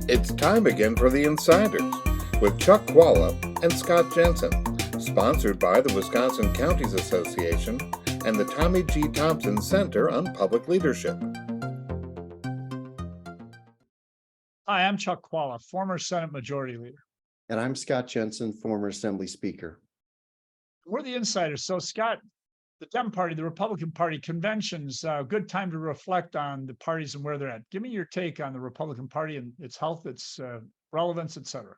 It's time again for the Insiders with Chuck Chvala and Scott Jensen, sponsored by the Wisconsin Counties Association and the Tommy G. Thompson Center on Public Leadership. Hi, I'm Chuck Chvala, former Senate Majority Leader. And I'm Scott Jensen, former Assembly Speaker. We're the Insiders. So, Scott, the Dem Party, the Republican Party conventions, good time to reflect on the parties and where they're at. Give me your take on the Republican Party and its health, its relevance, et cetera.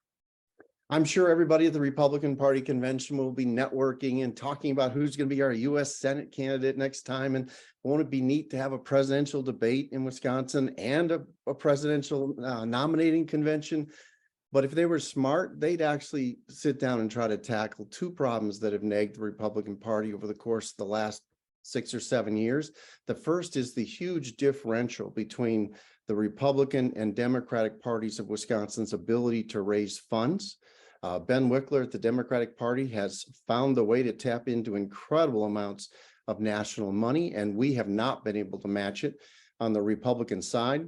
I'm sure everybody at the Republican Party convention will be networking and talking about who's going to be our U.S. Senate candidate next time. And won't it be neat to have a presidential debate in Wisconsin and a presidential nominating convention? But if they were smart, they'd actually sit down and try to tackle two problems that have nagged the Republican Party over the course of the last 6 or 7 years. The first is the huge differential between the Republican and Democratic parties of Wisconsin's ability to raise funds. Ben Wickler at the Democratic Party has found the way to tap into incredible amounts of national money, and we have not been able to match it on the Republican side.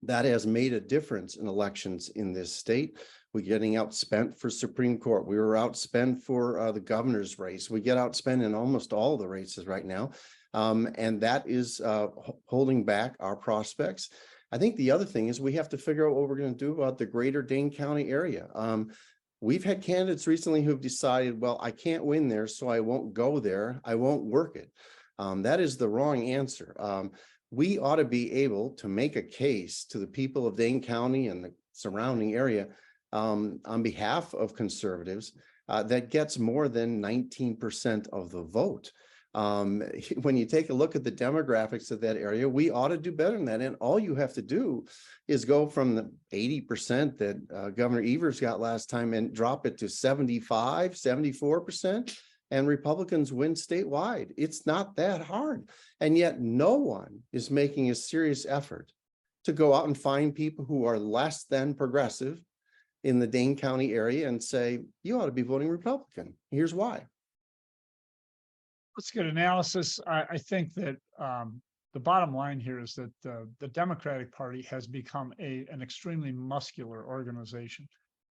That has made a difference in elections in this state. We're getting outspent for Supreme Court. We were outspent for the governor's race. We get outspent in almost all the races right now. And that is holding back our prospects. I think the other thing is we have to figure out what we're going to do about the greater Dane County area. We've had candidates recently who've decided, well, I can't win there, so I won't go there. I won't work it. That is the wrong answer. We ought to be able to make a case to the people of Dane County and the surrounding area on behalf of conservatives that gets more than 19% of the vote. When you take a look at the demographics of that area, we ought to do better than that. And all you have to do is go from the 80% that Governor Evers got last time and drop it to 75, 74%. And Republicans win statewide. It's not that hard. And yet no one is making a serious effort to go out and find people who are less than progressive in the Dane County area and say, you ought to be voting Republican. Here's why. That's good analysis. I think that the bottom line here is that the Democratic Party has become an extremely muscular organization.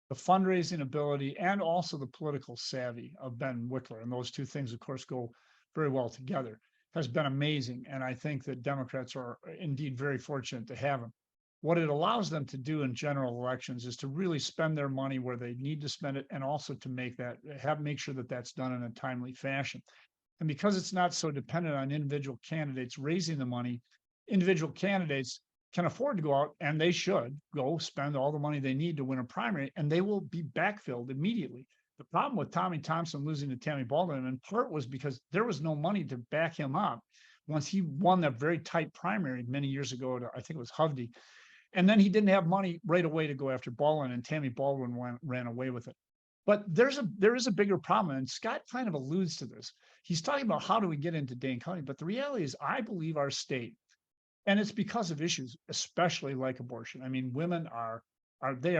The fundraising ability and also the political savvy of Ben Wickler, and those two things, of course, go very well together, has been amazing. And I think that Democrats are indeed very fortunate to have him. What it allows them to do in general elections is to really spend their money where they need to spend it, and also to make sure that that's done in a timely fashion. And because it's not so dependent on individual candidates raising the money, individual candidates can afford to go out, and they should go spend all the money they need to win a primary, and they will be backfilled immediately. The problem with Tommy Thompson losing to Tammy Baldwin in part was because there was no money to back him up once he won that very tight primary many years ago to, I think it was Hovde. And then he didn't have money right away to go after Baldwin, and Tammy Baldwin ran away with it. But there is a bigger problem, and Scott kind of alludes to this. He's talking about how do we get into Dane County, but the reality is I believe our state, and it's because of issues, especially like abortion. I mean, women are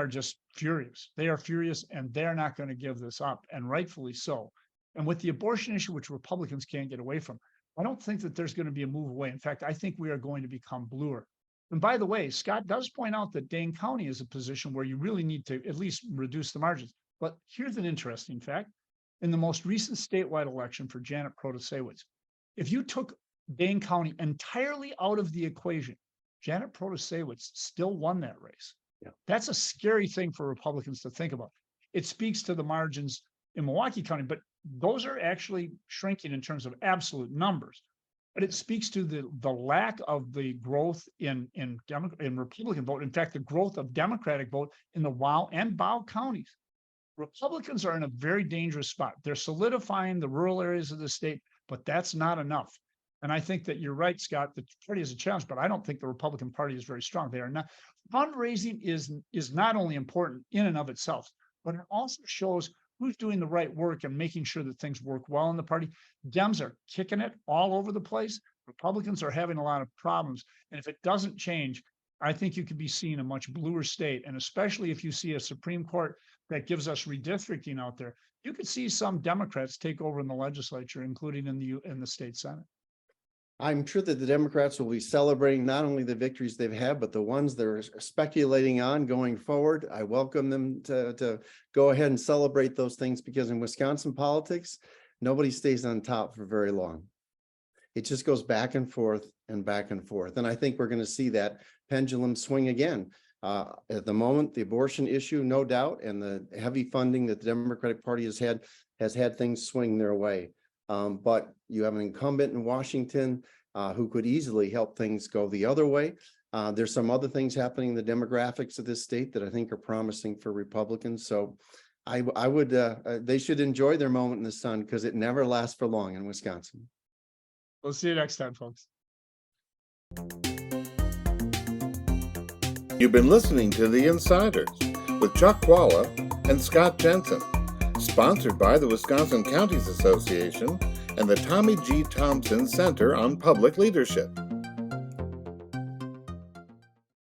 just furious. They are furious, and they're not going to give this up, and rightfully so. And with the abortion issue, which Republicans can't get away from, I don't think that there's going to be a move away. In fact, I think we are going to become bluer. And by the way, Scott does point out that Dane County is a position where you really need to at least reduce the margins. But here's an interesting fact. In the most recent statewide election for Janet Protasewicz, if you took Dane County entirely out of the equation, Janet Protasewicz still won that race. Yeah. That's a scary thing for Republicans to think about. It speaks to the margins in Milwaukee County, but those are actually shrinking in terms of absolute numbers. But it speaks to the lack of the growth in Republican vote. In fact, the growth of Democratic vote in the WOW and BOW counties. Republicans are in a very dangerous spot. They're solidifying the rural areas of the state, but that's not enough. And I think that you're right, Scott, the party is a challenge, but I don't think the Republican Party is very strong. They are not. Fundraising is not only important in and of itself, but it also shows who's doing the right work and making sure that things work well in the party. Dems are kicking it all over the place. Republicans are having a lot of problems. And if it doesn't change, I think you could be seeing a much bluer state. And especially if you see a Supreme Court that gives us redistricting out there, you could see some Democrats take over in the legislature, including in the state Senate. I'm sure that the Democrats will be celebrating not only the victories they've had, but the ones they're speculating on going forward. I welcome them to go ahead and celebrate those things, because in Wisconsin politics, nobody stays on top for very long. It just goes back and forth and back and forth. And I think we're going to see that pendulum swing again. At the moment, the abortion issue, no doubt, and the heavy funding that the Democratic Party has had things swing their way. But you have an incumbent in Washington who could easily help things go the other way. There's some other things happening in the demographics of this state that I think are promising for Republicans. So I would they should enjoy their moment in the sun, because it never lasts for long in Wisconsin. We'll see you next time, folks. You've been listening to The Insiders with Chuck Chvala and Scott Jensen, sponsored by the Wisconsin Counties Association and the Tommy G. Thompson Center on Public Leadership.